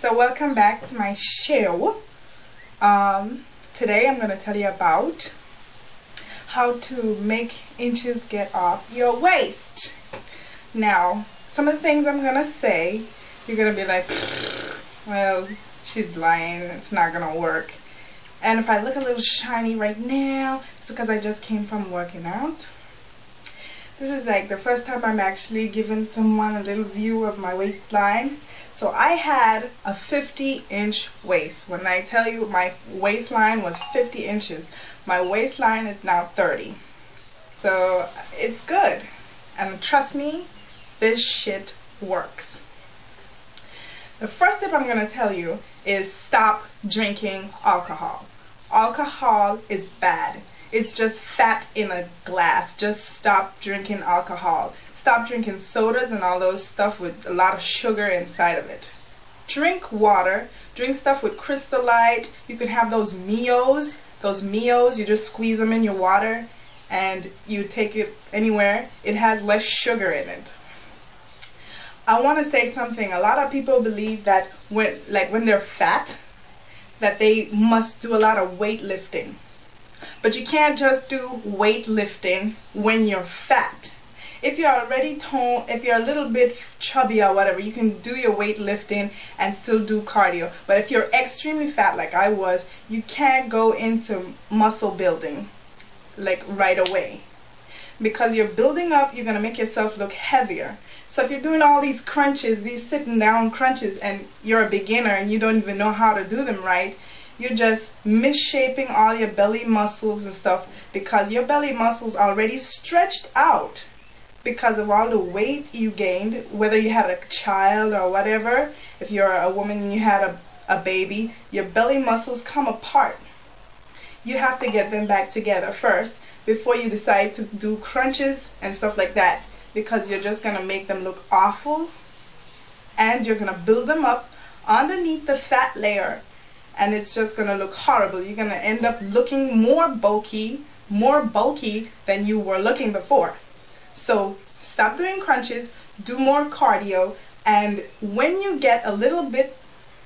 So welcome back to my show. Today I'm going to tell you about how to make inches get off your waist. Now, some of the things I'm going to say, you're going to be like, well, she's lying, it's not going to work. And if I look a little shiny right now, it's because I just came from working out. This is like the first time I'm actually giving someone a little view of my waistline. So I had a 50-inch waist. When I tell you my waistline was 50 inches, my waistline is now 30. So it's good. And trust me, this shit works. The first tip I'm going to tell you is stop drinking alcohol. Alcohol is bad. It's just fat in a glass. Just stop drinking alcohol. Stop drinking sodas and all those stuff with a lot of sugar inside of it. Drink water. Drink stuff with Crystal Light. You can have those Mios. Those Mios, you just squeeze them in your water and you take it anywhere. It has less sugar in it. I want to say something. A lot of people believe that when they're fat, that they must do a lot of weightlifting. But you can't just do weightlifting when you're fat. If you're already toned, if you're a little bit chubby or whatever, you can do your weightlifting and still do cardio. But if you're extremely fat like I was, you can't go into muscle building like right away. Because you're building up, you're going to make yourself look heavier. So if you're doing all these crunches, these sitting down crunches, and you're a beginner and you don't even know how to do them right, you're just misshaping all your belly muscles and stuff because your belly muscles are already stretched out because of all the weight you gained, whether you had a child or whatever. If you're a woman and you had a baby, your belly muscles come apart. You have to get them back together first before you decide to do crunches and stuff like that, because you're just going to make them look awful and you're going to build them up underneath the fat layer. And it's just going to look horrible. You're going to end up looking more bulky than you were looking before. So stop doing crunches, do more cardio, and when you get a little bit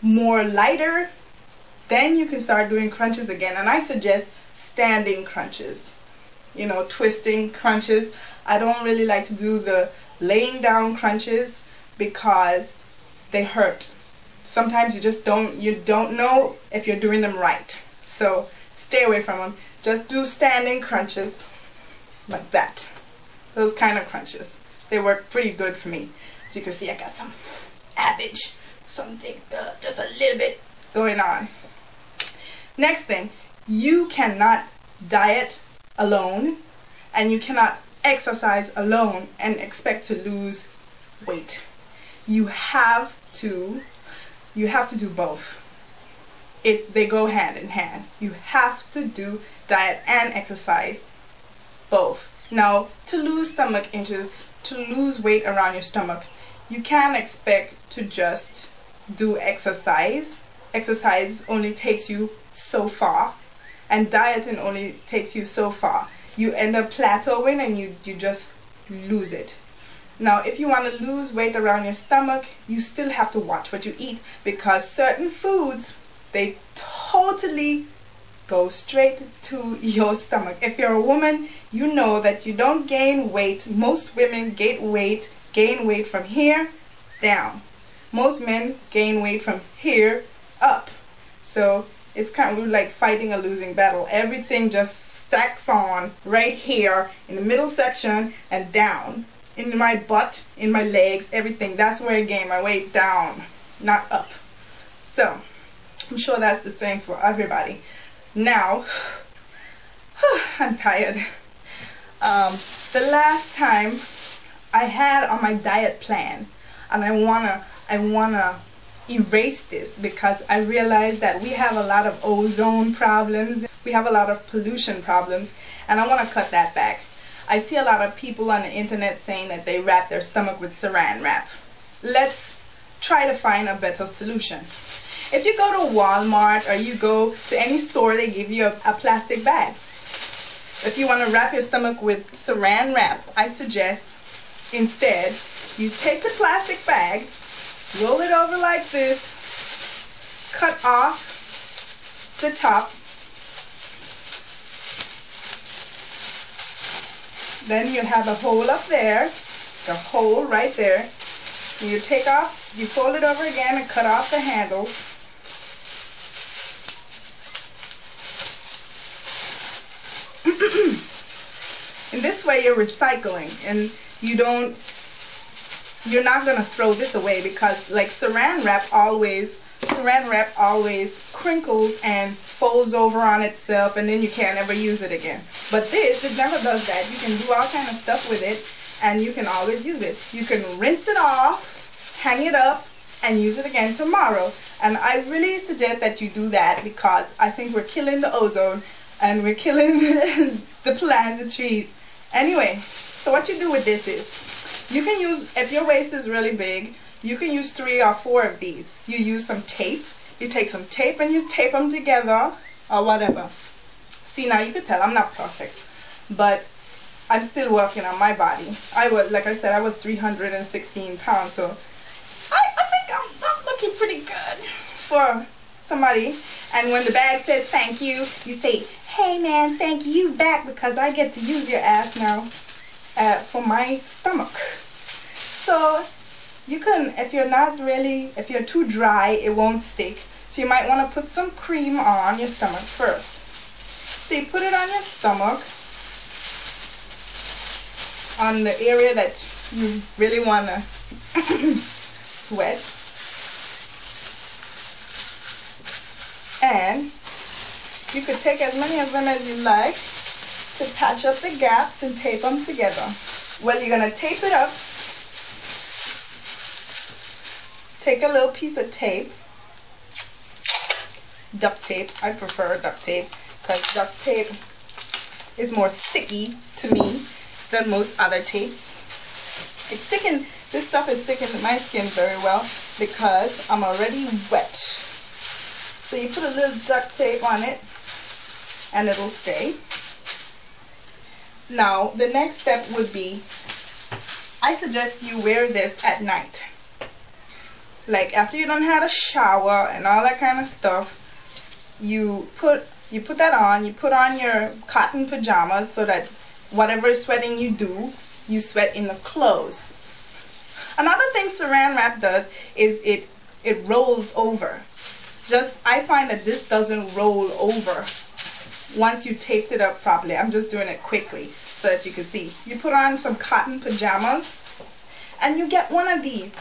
more lighter, then you can start doing crunches again. And I suggest standing crunches. You know, twisting crunches. I don't really like to do the laying down crunches because they hurt. Sometimes you just don't know if you're doing them right. So stay away from them. Just do standing crunches like that. Those kind of crunches. They work pretty good for me. As you can see, I got some abage, something, just a little bit going on. Next thing, you cannot diet alone and you cannot exercise alone and expect to lose weight. You have to do both. They go hand in hand. You have to do diet and exercise both. Now, to lose stomach inches, to lose weight around your stomach, you can't expect to just do exercise. Exercise only takes you so far, and dieting only takes you so far. You end up plateauing and you just lose it. Now, if you want to lose weight around your stomach, you still have to watch what you eat, because certain foods, they totally go straight to your stomach. If you're a woman, you know that you don't gain weight. Most women gain weight from here down. Most men gain weight from here up. So it's kind of like fighting a losing battle. Everything just stacks on right here in the middle section and down. In my butt, in my legs, everything. That's where I gain my weight, down, not up. So, I'm sure that's the same for everybody. Now, I'm tired. The last time I had on my diet plan, and I wanna erase this because I realized that we have a lot of ozone problems, we have a lot of pollution problems, and I want to cut that back. I see a lot of people on the internet saying that they wrap their stomach with saran wrap. Let's try to find a better solution. If you go to Walmart or you go to any store, they give you a plastic bag. If you want to wrap your stomach with saran wrap, I suggest instead you take the plastic bag, roll it over like this, cut off the top. Then you have a hole up there, the hole right there. And you take off, you fold it over again and cut off the handles. In this way you're recycling, and you're not going to throw this away, because like saran wrap always crinkles and folds over on itself, and then you can't ever use it again. But this, it never does that. You can do all kind of stuff with it, and you can always use it. You can rinse it off, hang it up, and use it again tomorrow. And I really suggest that you do that, because I think we're killing the ozone and we're killing the plants, the trees. Anyway, so what you do with this is, you can use, if your waist is really big, you can use 3 or 4 of these. You use some tape. You take some tape and you tape them together or whatever. See, now you can tell I'm not perfect, but I'm still working on my body. Like I said, I was 316 pounds, so I think I'm looking pretty good for somebody. And when the bag says thank you, you say, hey man, thank you back, because I get to use your ass now for my stomach. So you can, if you're too dry, it won't stick. So you might want to put some cream on your stomach first. So you put it on your stomach, on the area that you really want to sweat. And you could take as many of them as you like to patch up the gaps and tape them together. Well, you're going to tape it up. Take a little piece of tape, duct tape. I prefer duct tape because duct tape is more sticky to me than most other tapes. This stuff is sticking to my skin very well because I'm already wet. So you put a little duct tape on it and it'll stay. Now the next step would be, I suggest you wear this at night. Like after you done had a shower and all that kind of stuff, you put that on, you put on your cotton pajamas so that whatever sweating you do, you sweat in the clothes. Another thing saran wrap does is it rolls over. I find that this doesn't roll over once you taped it up properly. I'm just doing it quickly so that you can see. You put on some cotton pajamas and you get one of these.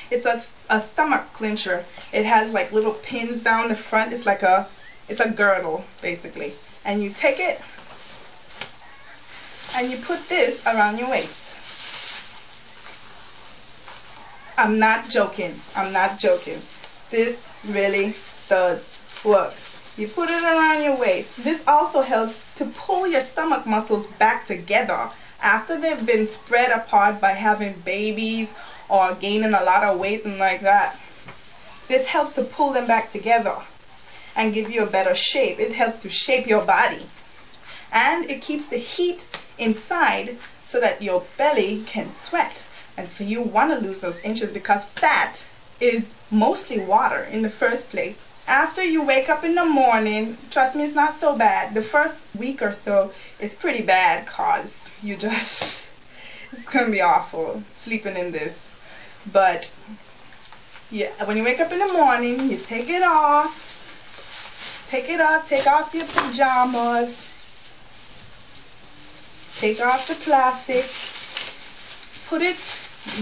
It's a stomach clincher. It has like little pins down the front. It's a girdle basically. And you take it and you put this around your waist. I'm not joking. I'm not joking. This really does work. You put it around your waist. This also helps to pull your stomach muscles back together after they've been spread apart by having babies or gaining a lot of weight and like that. This helps to pull them back together and give you a better shape. It helps to shape your body. And it keeps the heat inside so that your belly can sweat. And so you want to lose those inches because fat is mostly water in the first place. After you wake up in the morning, trust me, it's not so bad. The first week or so is pretty bad because it's going to be awful sleeping in this. But yeah, when you wake up in the morning, you take it off. Take off your pajamas. Take off the plastic.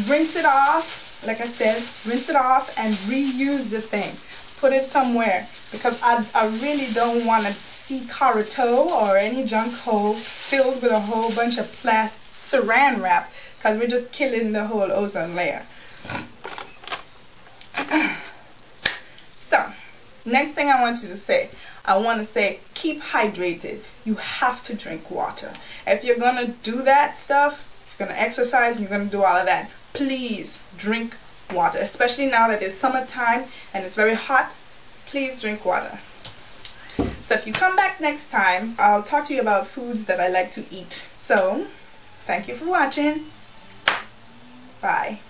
Rinse it off. Like I said, rinse it off and reuse the thing. Put it somewhere because I really don't want to see Carato or any junk hole filled with a whole bunch of saran wrap because we're just killing the whole ozone layer. So, next thing I want you to say, I want to say keep hydrated. You have to drink water. If you're going to do that stuff, if you're going to exercise, you're going to do all of that, please drink water, especially now that it's summertime and it's very hot. Please drink water. So if you come back next time, I'll talk to you about foods that I like to eat. So thank you for watching. Bye.